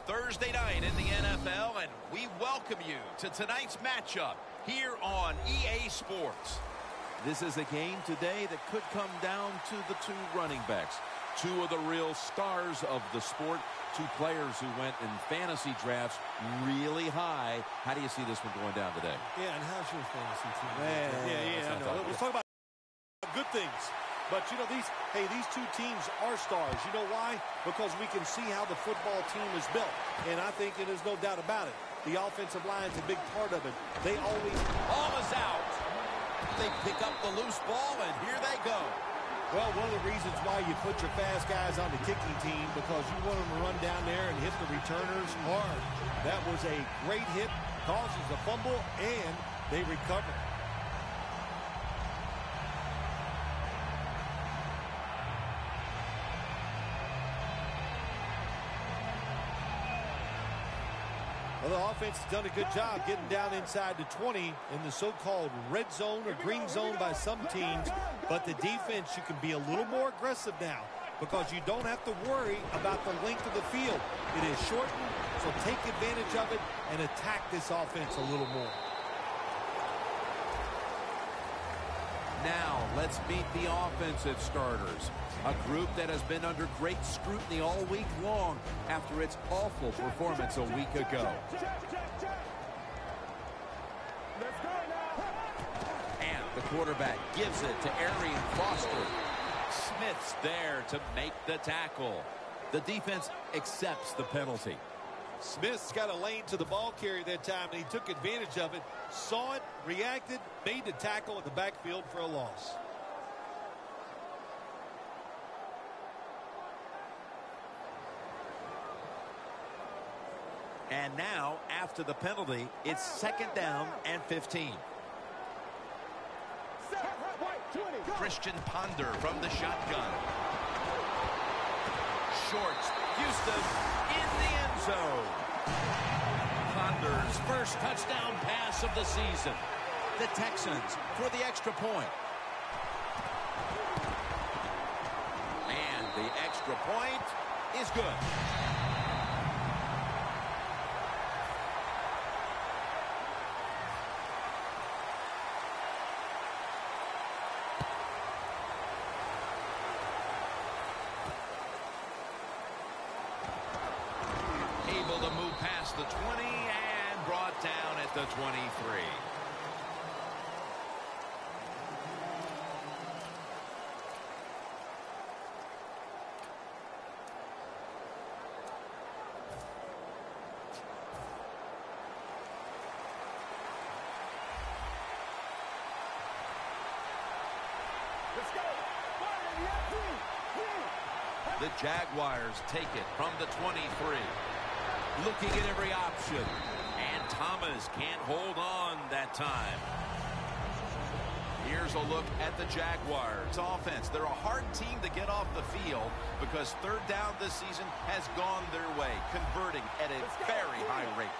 Thursday night in the NFL, and we welcome you to tonight's matchup here on EA Sports. This is a game today that could come down to the two running backs. Two of the real stars of the sport. Two players who went in fantasy drafts really high. How do you see this one going down today? Yeah, and how's your fantasy team? I know. Let's talk about good things. But, you know, these two teams are stars. You know why? Because we can see how the football team is built. And I think there's no doubt about it. The offensive line is a big part of it. They always... Ball is out. They pick up the loose ball, and here they go. Well, one of the reasons why you put your fast guys on the kicking team, because you want them to run down there and hit the returners hard. That was a great hit, causes a fumble, and they recover. Well, the offense has done a good job getting down inside the 20 in the so-called red zone or green zone by some teams. But the defense, you can be a little more aggressive now because you don't have to worry about the length of the field. It is shortened, so take advantage of it and attack this offense a little more. Now, let's meet the offensive starters. A group that has been under great scrutiny all week long after its awful performance a week ago. And the quarterback gives it to Arian Foster. Smith's there to make the tackle. The defense accepts the penalty. Smith's got a lane to the ball carrier that time, and he took advantage of it, saw it, reacted, made the tackle in the backfield for a loss. And now, after the penalty, it's 2nd down and 15. Christian Ponder from the shotgun. Shorts, Houston in the end zone. Ponder's first touchdown pass of the season. The Texans for the extra point. And the extra point is good. Able to move past the 20 and brought down at the 23. The Jaguars take it from the 23. Looking at every option. And Thomas can't hold on that time. Here's a look at the Jaguars offense. They're a hard team to get off the field because 3rd down this season has gone their way, converting at a very high rate.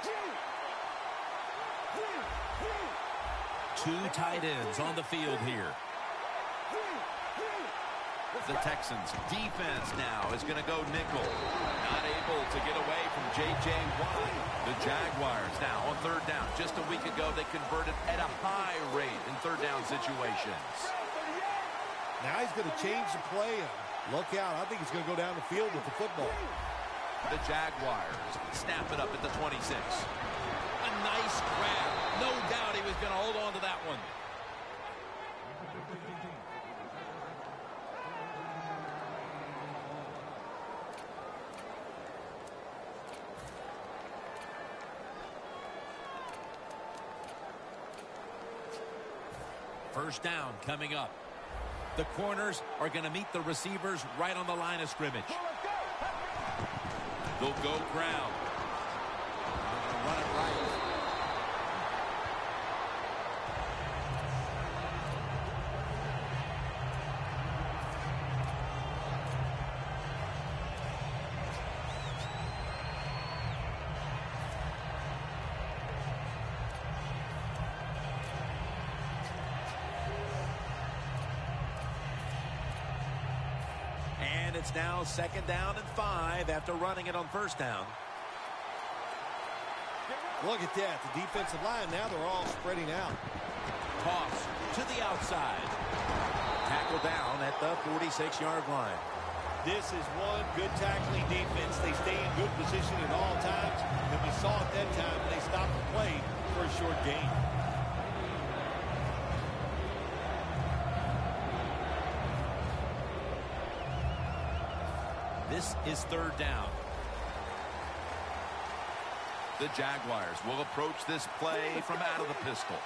Two tight ends on the field here. The Texans defense now is going to go nickel. Not able to get away from J.J. Watt. The Jaguars now on 3rd down. Just a week ago, they converted at a high rate in 3rd down situations. Now he's going to change the play. Look out. I think he's going to go down the field with the football. The Jaguars snap it up at the 26. A nice grab. No doubt he was going to hold on to that one. First down coming up. The corners are going to meet the receivers right on the line of scrimmage. They'll go ground. Run it right. And it's now 2nd down and 5 after running it on 1st down. Look at that. The defensive line, now they're all spreading out. Toss to the outside. Tackle down at the 46-yard line. This is one good tackling defense. They stay in good position at all times. And we saw at that time when they stopped the play for a short gain. This is third down. The Jaguars will approach this play from out of the pistol.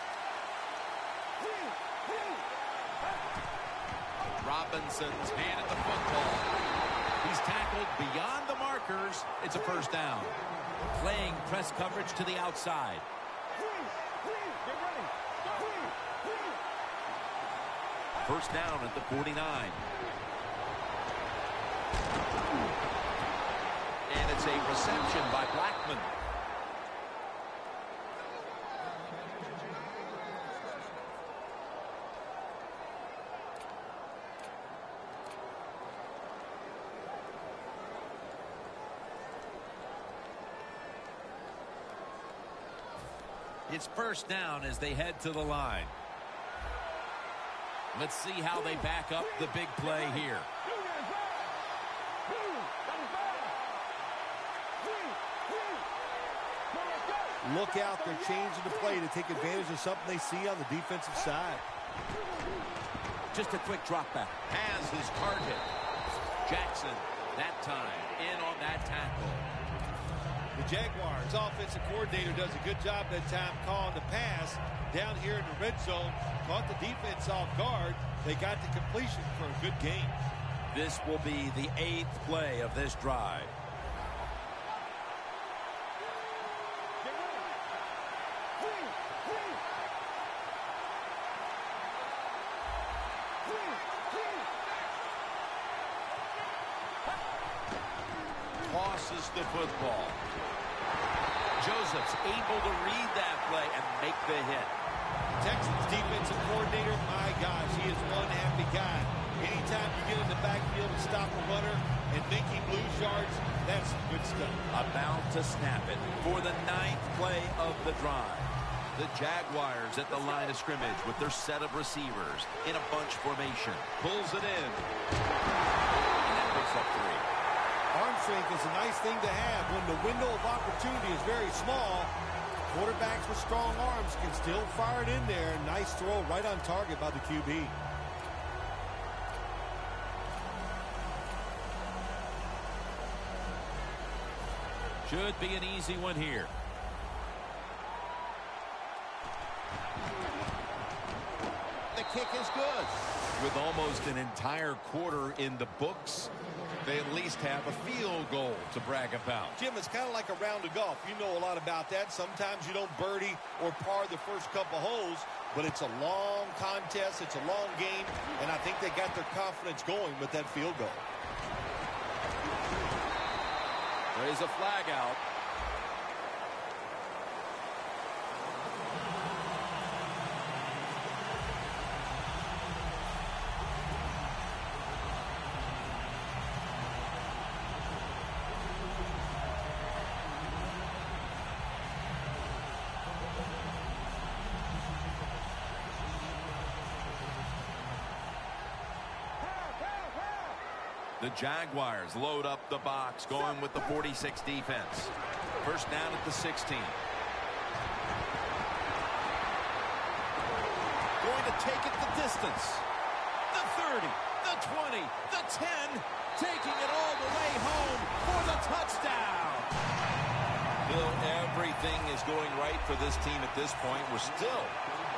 Robinson's handed the football. He's tackled beyond the markers. It's a first down. Playing press coverage to the outside. First down at the 49. And it's a reception by Blackman. It's first down as they head to the line. Let's see how they back up the big play here. Look out, they're changing the play to take advantage of something they see on the defensive side. Just a quick drop back. Has his target. Jackson, that time, in on that tackle. The Jaguars offensive coordinator does a good job that time calling the pass down here in the red zone. Caught the defense off guard. They got the completion for a good gain. This will be the 8th play of this drive. Tosses the football. Joseph's able to read that play and make the hit. Texans defensive coordinator, my gosh, he is one happy guy. Anytime you get in the backfield and stop a runner and make him lose yards, that's good stuff. About to snap it for the 9th play of the drive. The Jaguars at the line of scrimmage with their set of receivers in a bunch formation. Pulls it in. And that picks up 3. Arm strength is a nice thing to have when the window of opportunity is very small. Quarterbacks with strong arms can still fire it in there. Nice throw right on target by the QB. Should be an easy one here. The kick is good. With almost an entire quarter in the books, they at least have a field goal to brag about. Jim, it's kind of like a round of golf. You know a lot about that. Sometimes you don't birdie or par the first couple holes, but it's a long contest. It's a long game, and I think they got their confidence going with that field goal. There's a flag out. The Jaguars load up the box, going with the 46 defense. First down at the 16. Going to take it the distance. The 30, the 20, the 10, taking it all the way home for the touchdown. Bill, everything is going right for this team at this point. We're still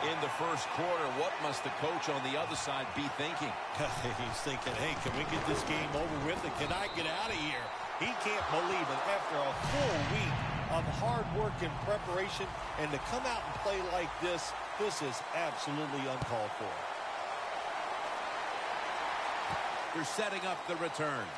in the first quarter. What must the coach on the other side be thinking? He's thinking, hey, can we get this game over with and can I get out of here? He can't believe it. After a full week of hard work and preparation, and to come out and play like this, this is absolutely uncalled for. They're setting up the return.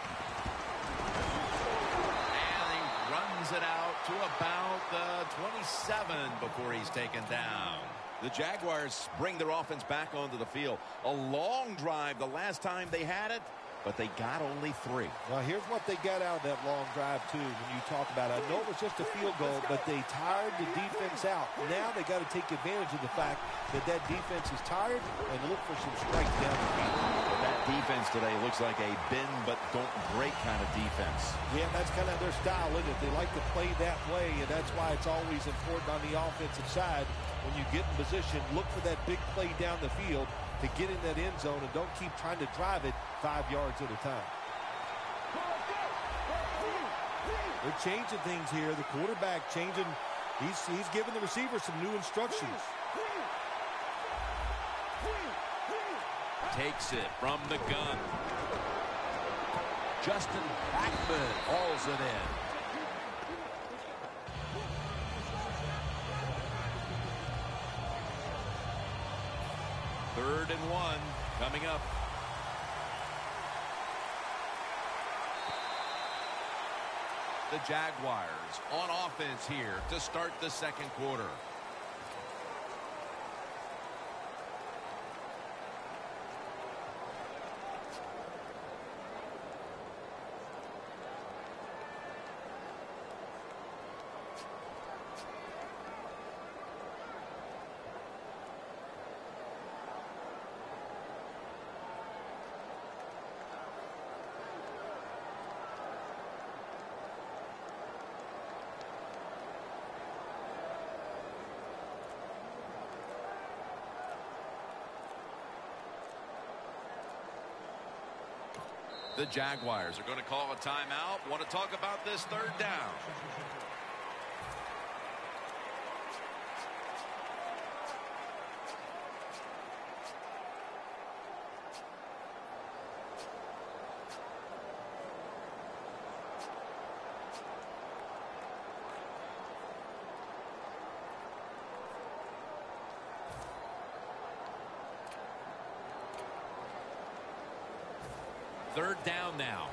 And he runs it out to about the 27 before he's taken down. The Jaguars bring their offense back onto the field. A long drive the last time they had it, but they got only 3. Well, here's what they got out of that long drive, too, when you talk about it. I know it was just a field goal, but they tired the defense out. Now they got to take advantage of the fact that that defense is tired and look for some strikes down the field. But that defense today looks like a bend but don't break kind of defense. Yeah, that's kind of their style, isn't it? They like to play that way, and that's why it's always important on the offensive side. When you get in position, look for that big play down the field to get in that end zone, and don't keep trying to drive it 5 yards at a time. They're changing things here. The quarterback changing. He's giving the receiver some new instructions. Takes it from the gun. Justin Backman hauls it in. Third and 1 coming up. The Jaguars on offense here to start the second quarter. The Jaguars are going to call a timeout. Want to talk about this third down. Third down now.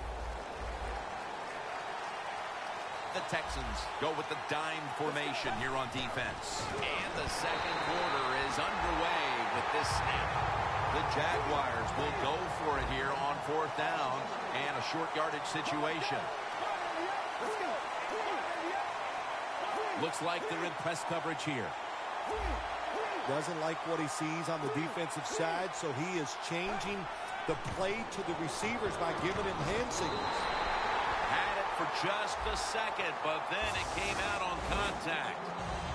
The Texans go with the dime formation here on defense. And the second quarter is underway with this snap. The Jaguars will go for it here on fourth down and a short yardage situation. Looks like they're in press coverage here. Doesn't like what he sees on the defensive side, so he is changing the play to the receivers by giving him hand signals. Had it for just a second, but then it came out on contact.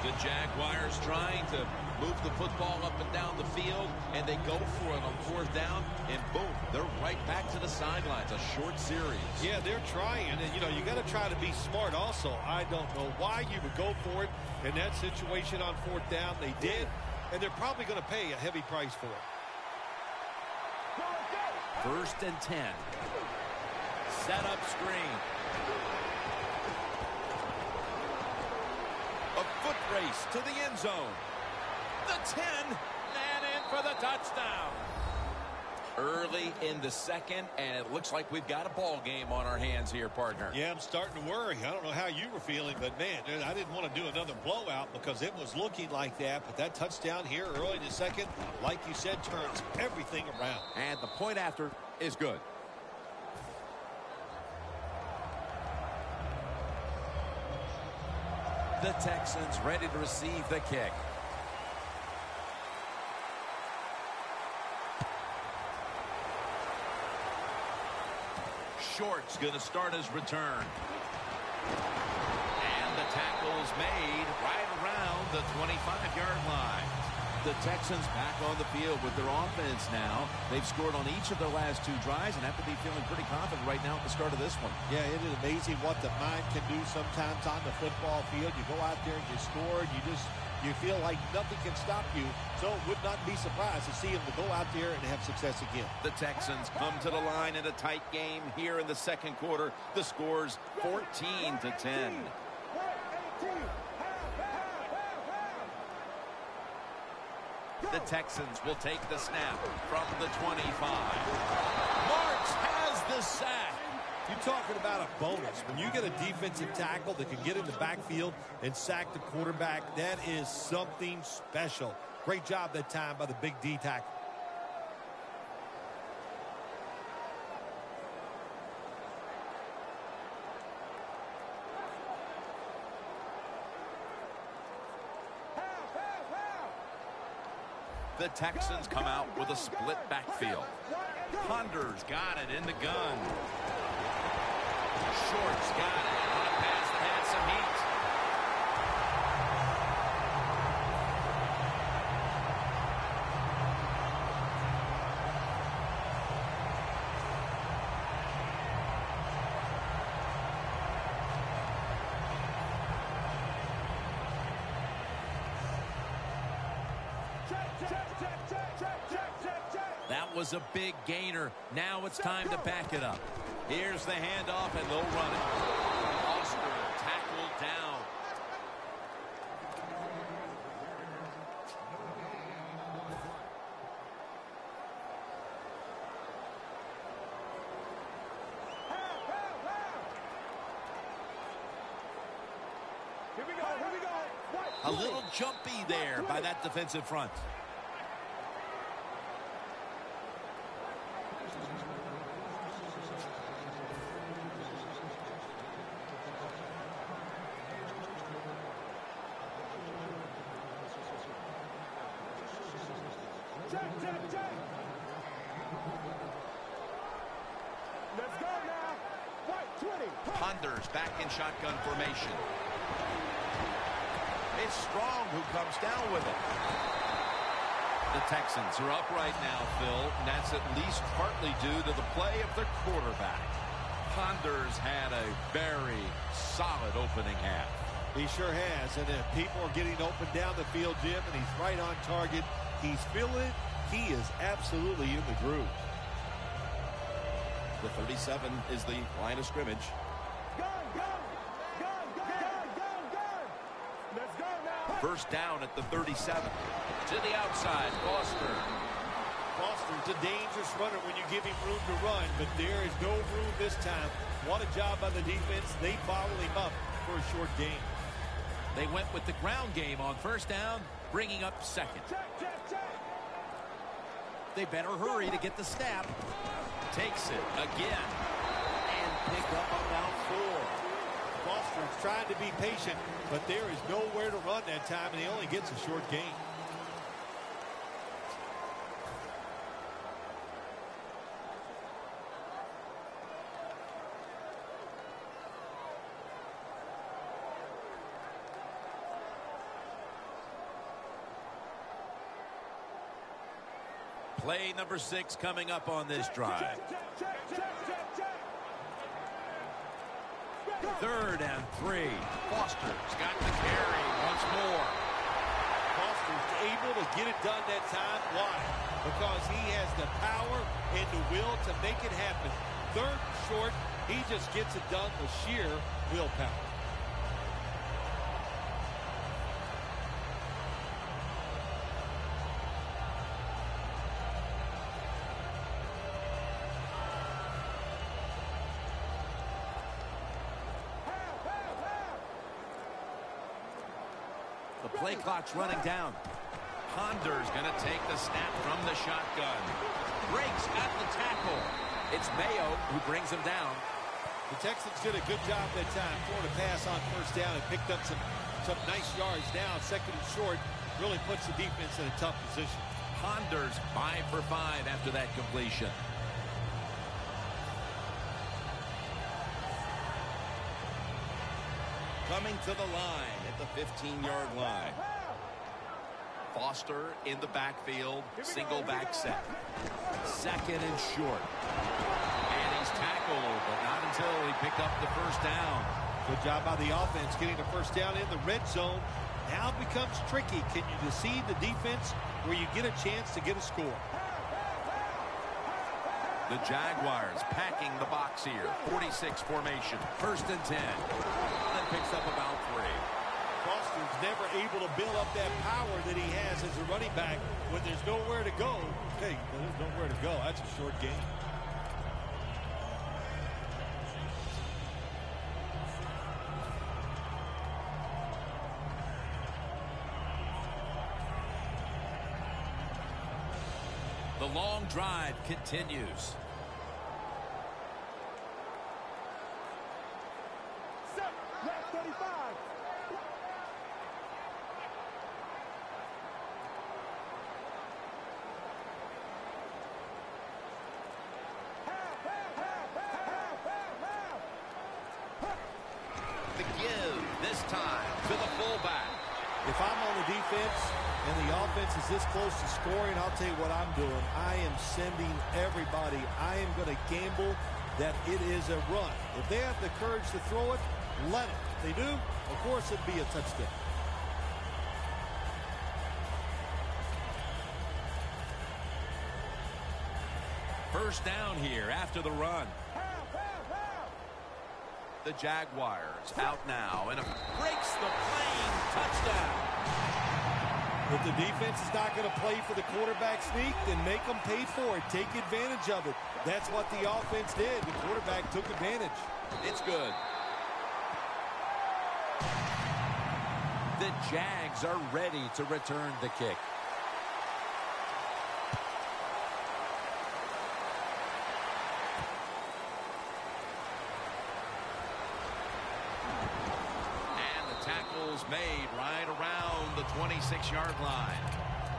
The Jaguars trying to move the football up and down the field, and they go for it on fourth down, and boom, they're right back to the sidelines. A short series. Yeah, they're trying, and you got to try to be smart also. I don't know why you would go for it in that situation on fourth down. They did, and they're probably going to pay a heavy price for it. First and 10. Set up screen. A foot race to the end zone. The 10, and in for the touchdown. Early in the second, and it looks like we've got a ball game on our hands here, partner. Yeah, I'm starting to worry. I don't know how you were feeling, but, man, I didn't want to do another blowout because it was looking like that. But that touchdown here early in the second, like you said, turns everything around. And the point after is good. The Texans ready to receive the kick. Short's going to start his return. And the tackle's made right around the 25-yard line. The Texans back on the field with their offense now. They've scored on each of their last 2 drives and have to be feeling pretty confident right now at the start of this one. Yeah, it is amazing what the mind can do sometimes on the football field. You go out there and you score, and you feel like nothing can stop you. So would not be surprised to see him to go out there and have success again. The Texans come to the line in a tight game here in the second quarter. The score's 14-10. The Texans will take the snap from the 25. Marks has the sack. You're talking about a bonus. When you get a defensive tackle that can get in the backfield and sack the quarterback, that is something special. Great job that time by the big D tackle. The Texans come out with a split backfield. Ponders got it in the gun. Short's got it on a pass that had some heat. That was a big gainer. Now it's time to back it up. Here's the handoff, and they'll run it. Foster tackled down. Here we go, here we go. A little jumpy there by that defensive front. Let's go now. White 20. Ponders back in shotgun formation. It's Strong who comes down with it. The Texans are up right now, Phil, and that's at least partly due to the play of their quarterback. Ponders had a very solid opening half. He sure has, and people are getting open down the field, Jim, and he's right on target. He's feeling it. He is absolutely in the groove. The 37 is the line of scrimmage. Let's go now. First down at the 37. To the outside, Foster. Foster's a dangerous runner when you give him room to run, but there is no room this time. What a job by the defense. They bottled him up for a short gain. They went with the ground game on first down, bringing up second. They better hurry to get the snap. Takes it again. And pick up about 4. Foster's trying to be patient, but there is nowhere to run that time, and he only gets a short gain. Play number 6 coming up on this drive. 3rd and 3. Foster's got the carry once more. Foster's able to get it done that time. Why? Because he has the power and the will to make it happen. 3rd and short, he just gets it done with sheer willpower. The play clock's running down. Ponder's going to take the snap from the shotgun. Breaks at the tackle. It's Mayo who brings him down. The Texans did a good job that time, throwing a pass on first down and picked up some nice yards. Now 2nd and short really puts the defense in a tough position. Ponder's 5 for 5 after that completion. Coming to the line at the 15-yard line. Foster in the backfield, single back set. 2nd and short. And he's tackled, but not until he picked up the first down. Good job by the offense getting the first down in the red zone. Now it becomes tricky. Can you deceive the defense where you get a chance to get a score? The Jaguars packing the box here. 46 formation. 1st and 10. And picks up about 3. Foster's never able to build up that power that he has as a running back when there's nowhere to go. Hey, there's nowhere to go. That's a short game. The long drive continues. Left 35. time to the fullback. If I'm on the defense and the offense is this close to scoring, I'll tell you what I'm doing. I am sending everybody. I am going to gamble that it is a run. If they have the courage to throw it, let it. If they do, of course it'd be a touchdown. First down here after the run. The Jaguars out now, and it breaks the plane. Touchdown. If the defense is not going to play for the quarterback sneak, then make them pay for it. Take advantage of it. That's what the offense did. The quarterback took advantage. It's good. The Jags are ready to return the kick. Made right around the 26-yard line.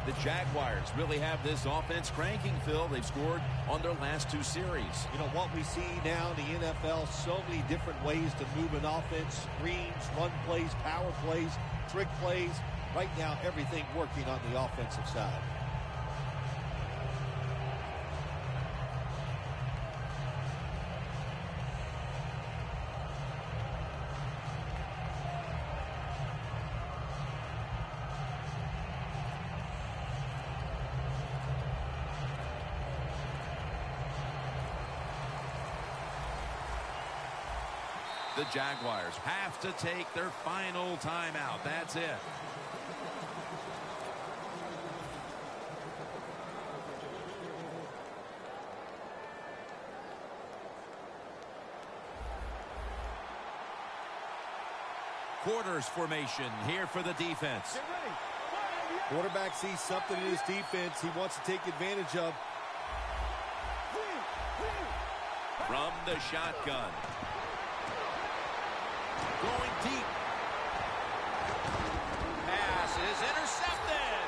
The Jaguars really have this offense cranking, Phil. They've scored on their last 2 series. You know, what we see now in the NFL, so many different ways to move an offense. Screens, run plays, power plays, trick plays. Right now, everything working on the offensive side. The Jaguars have to take their final timeout. That's it. Quarters formation here for the defense. Quarterback sees something in his defense he wants to take advantage of. From the shotgun. Going deep. Pass is intercepted.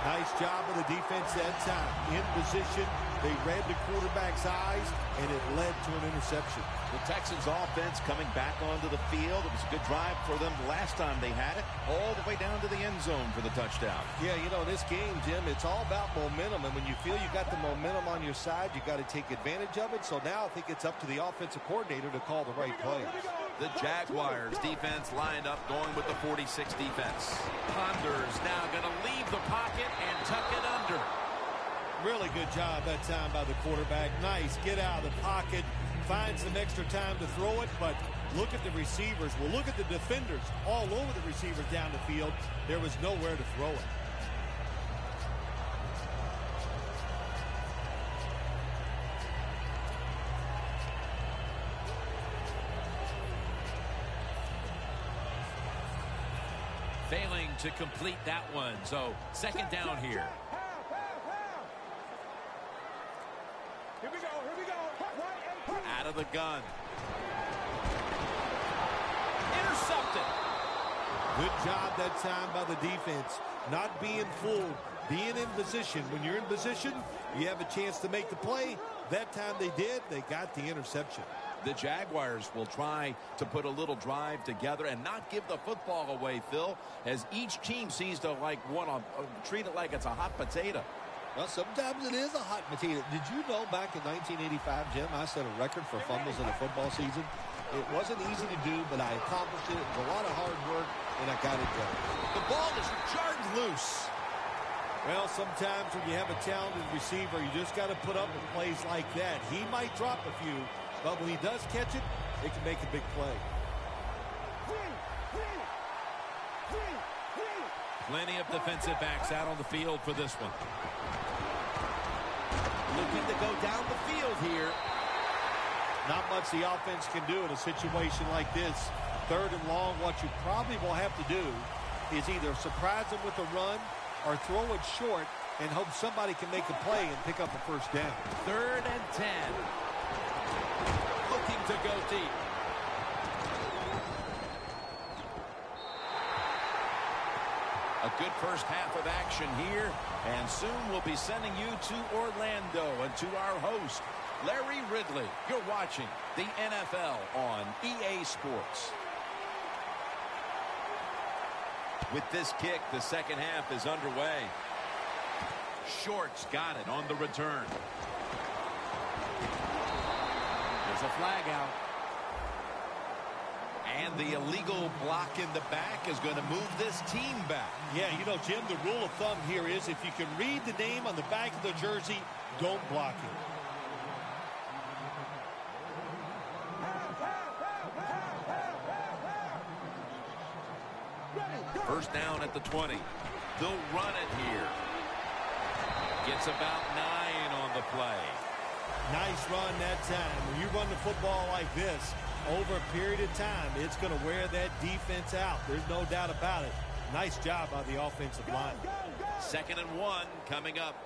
Nice job of the defense that time. In position, they read the quarterback's eyes, and it led to an interception. The Texans offense coming back onto the field. It was a good drive for them last time they had it, all the way down to the end zone for the touchdown. Yeah, you know, this game, Jim, it's all about momentum, and when you feel you got the momentum on your side, you got to take advantage of it. So now I think it's up to the offensive coordinator to call the right plays. The Jaguars defense lined up going with the 46 defense. Ponders now going to leave the pocket and tuck it under. Really good job that time by the quarterback. Nice. Get out of the pocket. Find some extra time to throw it, but look at the receivers. Well, look at the defenders all over the receivers down the field. There was nowhere to throw it. Failing to complete that one. So second down here. Here we go. Out of the gun. Intercepted. Good job that time by the defense. Not being fooled. Being in position. When you're in position, you have a chance to make the play. That time they did. They got the interception. The Jaguars will try to put a little drive together and not give the football away, Phil, as each team seems to want to treat it like it's a hot potato. Well, sometimes it is a hot potato. Did you know back in 1985, Jim, I set a record for fumbles in a football season? It wasn't easy to do, but I accomplished it. It was a lot of hard work, and I got it done. The ball is jarred loose. Well, sometimes when you have a talented receiver, you just got to put up with plays like that. He might drop a few, but when he does catch it, it can make a big play. Plenty of defensive backs out on the field for this one. Looking to go down the field here. Not much the offense can do in a situation like this. Third and long, what you probably will have to do is either surprise them with a run or throw it short and hope somebody can make a play and pick up a first down. 3rd and 10. Looking to go deep. A good first half of action here, and soon we'll be sending you to Orlando and to our host, Larry Ridley. You're watching the NFL on EA Sports. With this kick, the second half is underway. Short's got it on the return. There's a flag out. And the illegal block in the back is going to move this team back. Yeah, you know, Jim, the rule of thumb here is if you can read the name on the back of the jersey, don't block it. First down at the 20. They'll run it here. Gets about 9 on the play. Nice run that time. When you run the football like this, over a period of time, it's going to wear that defense out. There's no doubt about it. Nice job by the offensive line. 2nd and 1 coming up.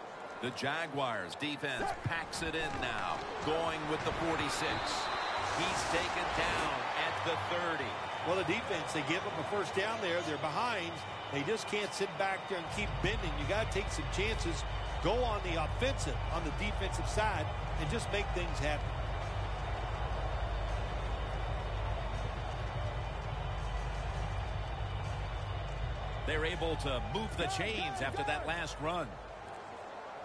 The Jaguars defense packs it in now. Going with the 46. He's taken down at the 30. Well, the defense, they give them a first down there. They're behind. They just can't sit back there and keep bending. You got to take some chances. Go on the offensive, on the defensive side, and just make things happen. They're able to move the chains after that last run.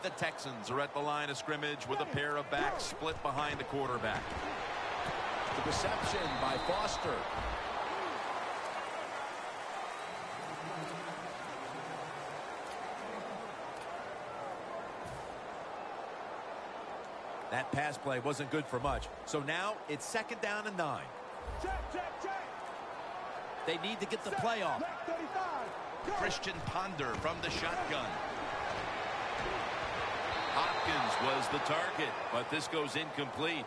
The Texans are at the line of scrimmage with a pair of backs split behind the quarterback. The reception by Foster. That pass play wasn't good for much. So now it's 2nd down and 9. They need to get the play off. Christian Ponder from the shotgun. Hopkins was the target, but this goes incomplete.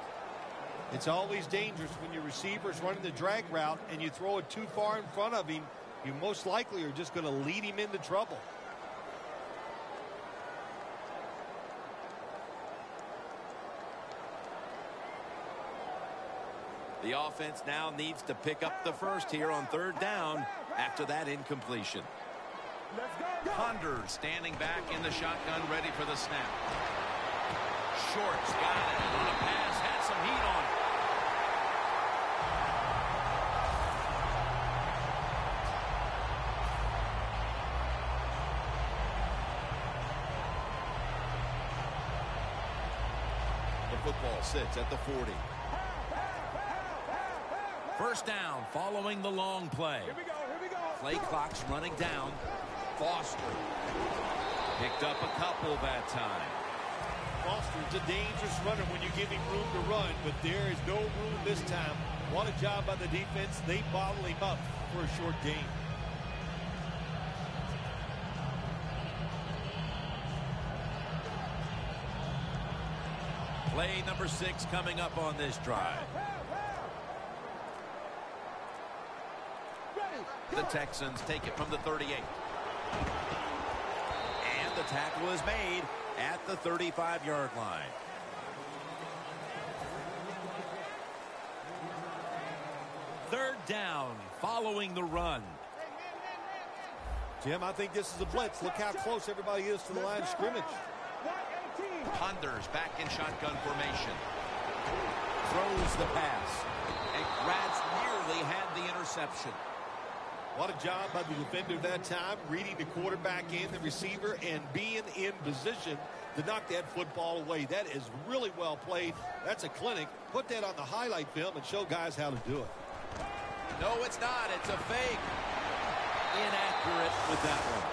It's always dangerous when your receiver's running the drag route and you throw it too far in front of him. You most likely are just going to lead him into trouble. The offense now needs to pick up the first here on 3rd down after that incompletion. Ponder standing back in the shotgun, ready for the snap. Short's got it on a pass, had some heat on it. The football sits at the 40. First down following the long play. Here we go, here we go. Play clock's running down. Foster picked up a couple that time. Foster's a dangerous runner when you give him room to run, but there is no room this time. What a job by the defense. They bottle him up for a short gain. Play number 6 coming up on this drive. The Texans take it from the 38. And the tackle is made at the 35-yard line. Third down following the run. Jim, I think this is a blitz. Look how close everybody is to the line of scrimmage. Ponder's back in shotgun formation. Throws the pass. And Gratz nearly had the interception. What a job by the defender that time, reading the quarterback and the receiver and being in position to knock that football away. That is really well played. That's a clinic. Put that on the highlight film and show guys how to do it. No, it's not. It's a fake. Inaccurate with that one.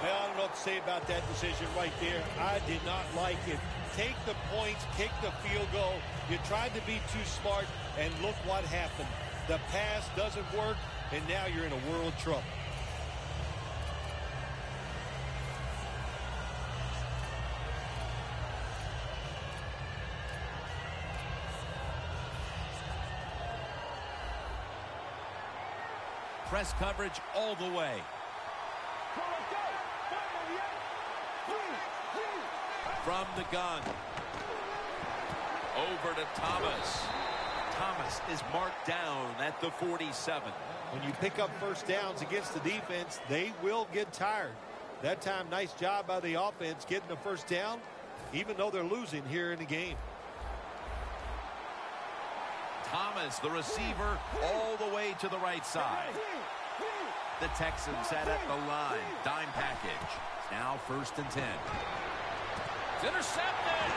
Well, I don't know what to say about that decision right there. I did not like it. Take the points, kick the field goal. You tried to be too smart, and look what happened. The pass doesn't work, and now you're in a world of trouble. Press coverage all the way. From the gun. Over to Thomas. Thomas is marked down at the 47. When you pick up first downs against the defense, they will get tired. That time, nice job by the offense getting the first down, even though they're losing here in the game. Thomas, the receiver, all the way to the right side. The Texans set at the line. Dime package. Now 1st and 10. It's intercepted.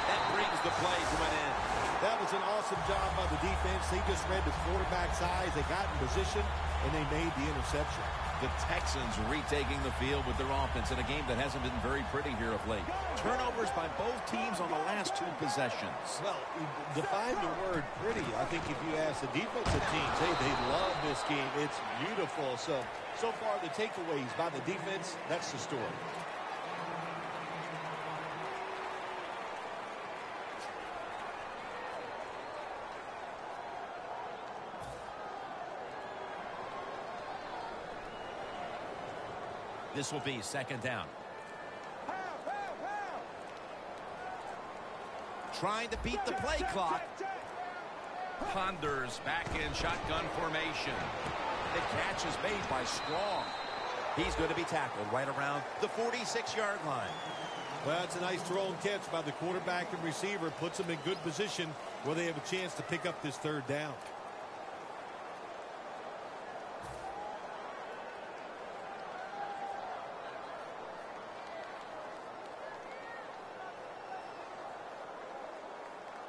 That brings the play to an end. That was an awesome job by the defense. They just read the quarterback's eyes. They got in position, and they made the interception. The Texans retaking the field with their offense in a game that hasn't been very pretty here of late. Turnovers by both teams on the last 2 possessions. Well, define the word pretty. I think if you ask the defensive teams, hey, they love this game. It's beautiful. So far, the takeaways by the defense, that's the story. This will be 2nd down. Trying to beat the play clock. Ponders back in shotgun formation. The catch is made by Strong. He's going to be tackled right around the 46-yard line. Well, it's a nice throw and catch by the quarterback and receiver. Puts them in good position where they have a chance to pick up this 3rd down.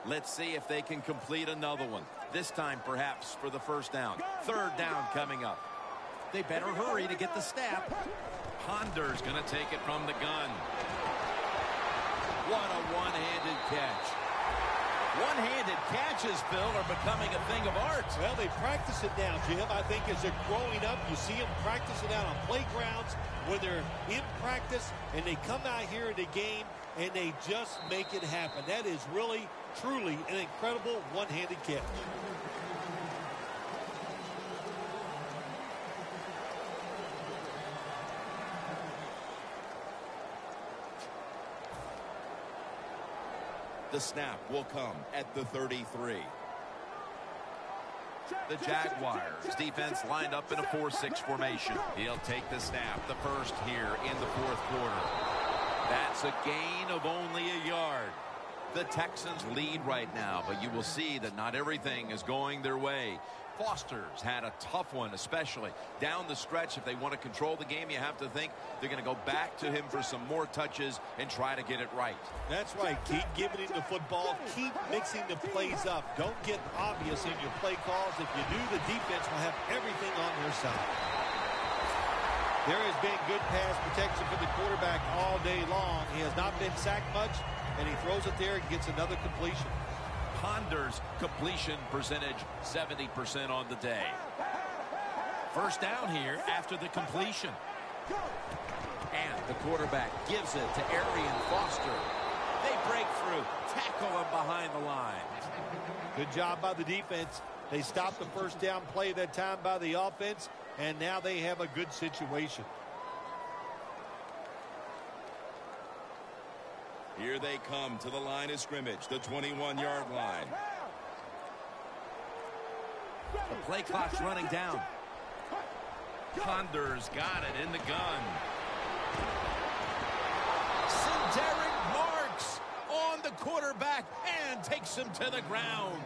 Let's see if they can complete another one. This time, perhaps, for the 1st down. 3rd down coming up. They better hurry to get the snap. Ponder's going to take it from the gun. What a one-handed catch. One-handed catches, Phil, are becoming a thing of art. Well, they practice it now, Jim. I think as they're growing up, you see them practice it out on playgrounds when they're in practice, and they come out here in the game, and they just make it happen. That is really, truly an incredible one-handed catch. The snap will come at the 33. The Jaguars defense lined up in a 4-6 formation. He'll take the snap, the first here in the 4th quarter. That's a gain of only a yard. The Texans lead right now, but you will see that not everything is going their way. Foster's had a tough one, especially down the stretch. If they want to control the game, you have to think they're going to go back to him for some more touches and try to get it right. That's right. Keep giving him the football. Keep mixing the plays up. Don't get obvious in your play calls. If you do, the defense will have everything on their side. There has been good pass protection for the quarterback all day long. He has not been sacked much, and he throws it there and gets another completion. Ponder's completion percentage 70% on the day. 1st down here after the completion. And the quarterback gives it to Arian Foster. They break through, tackle him behind the line. Good job by the defense. They stopped the 1st down play that time by the offense, and now they have a good situation. Here they come to the line of scrimmage, the 21-yard line. The play clock's running down. Ponder's got it in the gun. Derek Marks on the quarterback and takes him to the ground.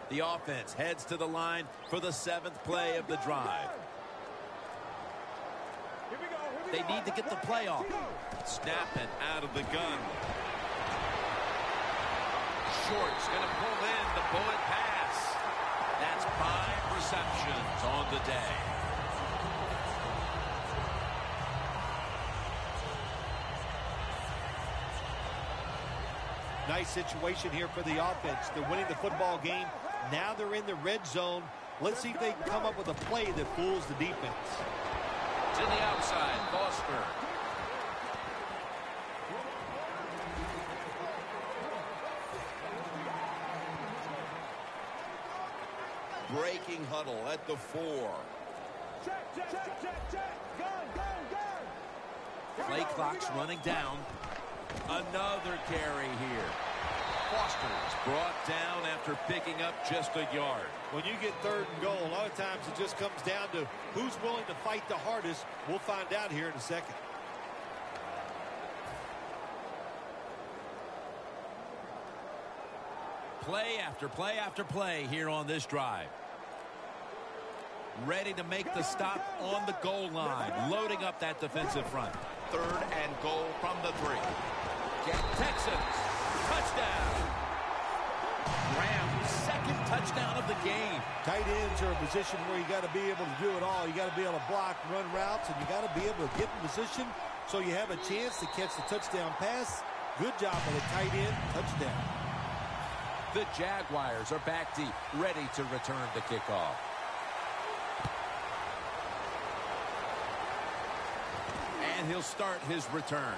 The offense heads to the line for the 7th play of the drive. They need to get the play off. Snapping out of the gun. Short's going to pull in the bullet pass. That's 5 receptions on the day. Nice situation here for the offense. They're winning the football game. Now they're in the red zone. Let's see if they can come up with a play that fools the defense. To the outside, Foster. Breaking huddle at the 4. Play clock's running down. Another carry here. Foster's brought down after picking up just a yard. When you get 3rd and goal, a lot of times it just comes down to who's willing to fight the hardest. We'll find out here in a second. Play after play after play here on this drive. Ready to make the stop on the goal line. Loading up that defensive front. 3rd and goal from the 3. Texans. Touchdown. Rams' 2nd touchdown of the game. Tight ends are a position where you got to be able to do it all. You got to be able to block, run routes, and you got to be able to get in position so you have a chance to catch the touchdown pass. Good job by the tight end. Touchdown. The Jaguars are back deep, ready to return the kickoff. And he'll start his return.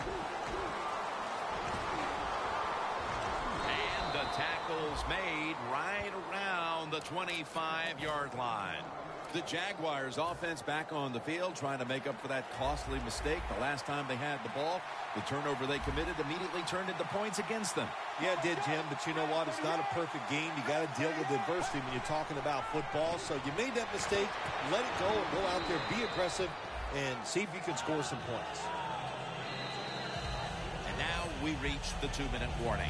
And the tackle's made right around the 25-yard line. The Jaguars offense back on the field trying to make up for that costly mistake the last time they had the ball. The turnover they committed immediately turned into points against them. Yeah, it did, Jim, but you know what? It's not a perfect game. You got to deal with adversity when you're talking about football. So you made that mistake, let it go, and go out there, be aggressive, and see if you can score some points. And now we reach the 2-minute warning.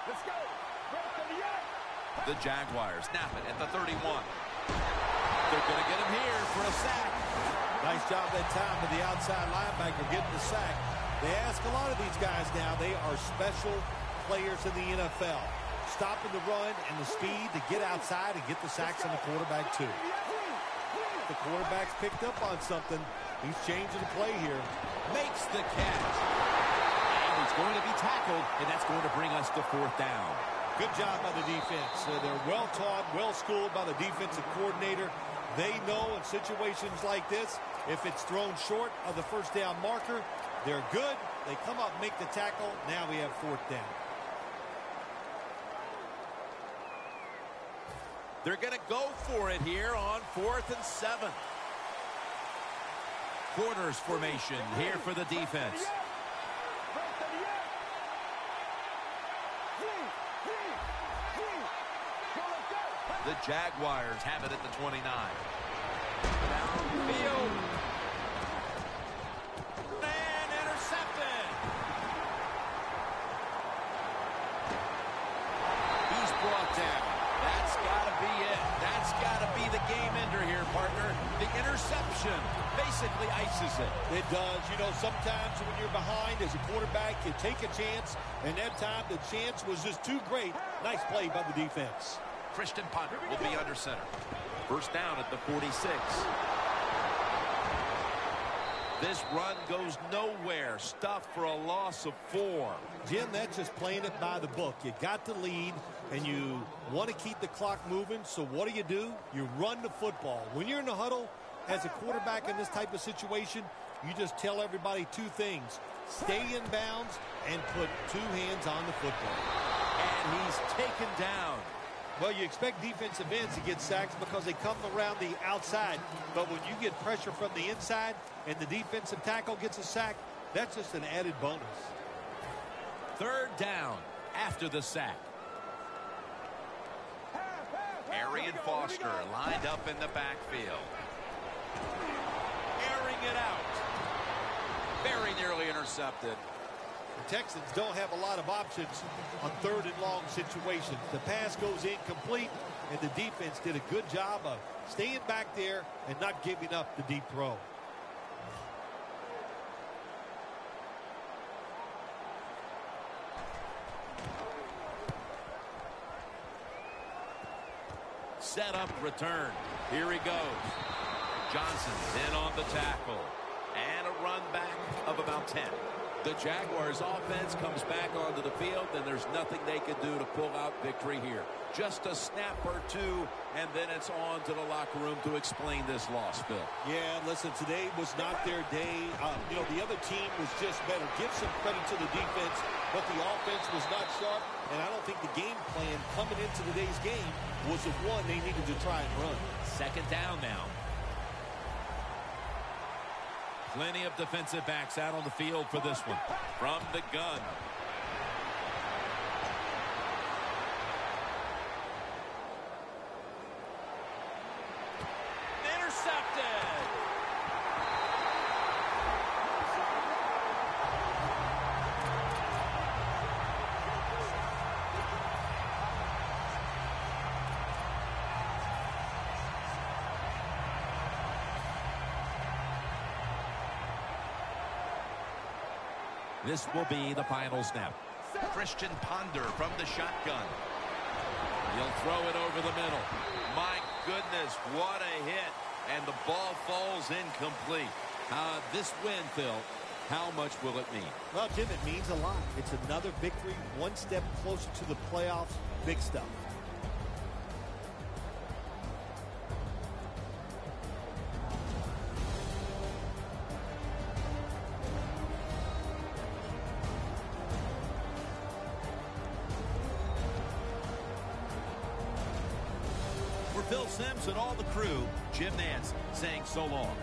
Let's go. The Jaguars snap it at the 31. They're going to get him here for a sack. Nice job that time with the outside linebacker getting the sack. They ask a lot of these guys now. They are special players in the NFL. Stopping the run and the speed to get outside and get the sacks on the quarterback too. The quarterback's picked up on something. He's changing the play here. Makes the catch. And he's going to be tackled, and that's going to bring us to 4th down. Good job by the defense. They're well-taught, well-schooled by the defensive coordinator. They know in situations like this, if it's thrown short of the 1st down marker, they're good. They come up, make the tackle. Now we have 4th down. They're going to go for it here on 4th and 7. Quarters formation here for the defense. The Jaguars have it at the 29. Downfield. And intercepted. He's brought down. That's got to be it. That's got to be the game ender here, partner. The interception basically ices it. It does. You know, sometimes when you're behind as a quarterback, you take a chance, and that time the chance was just too great. Nice play by the defense. Christian Ponder will be under center. 1st down at the 46. This run goes nowhere. Stuffed for a loss of 4. Jim, that's just playing it by the book. You got the lead, and you want to keep the clock moving. So what do? You run the football. When you're in the huddle as a quarterback in this type of situation, you just tell everybody 2 things. Stay in bounds and put 2 hands on the football. And he's taken down. Well, you expect defensive ends to get sacks because they come around the outside. But when you get pressure from the inside and the defensive tackle gets a sack, that's just an added bonus. 3rd down after the sack. Arian Foster lined up in the backfield. Airing it out. Very nearly intercepted. The Texans don't have a lot of options on 3rd and long situations. The pass goes incomplete, and the defense did a good job of staying back there and not giving up the deep throw. Set up return. Here he goes. Johnson's in on the tackle. And a run back of about 10. The Jaguars offense comes back onto the field, and there's nothing they can do to pull out victory here. Just a snap or 2, and then it's on to the locker room to explain this loss, Bill. Yeah, listen, today was not their day. The other team was just better. Give some credit to the defense, but the offense was not sharp, and I don't think the game plan coming into today's game was the one they needed to try and run. 2nd down now. Plenty of defensive backs out on the field for this one. From the gun. Intercepted. This will be the final snap. Christian Ponder from the shotgun. He'll throw it over the middle. My goodness, what a hit. And the ball falls incomplete. This win, Phil, how much will it mean? Well, Jim, it means a lot. It's another victory, one step closer to the playoffs. Big stuff. For Phil Simms and all the crew, Jim Nance saying so long.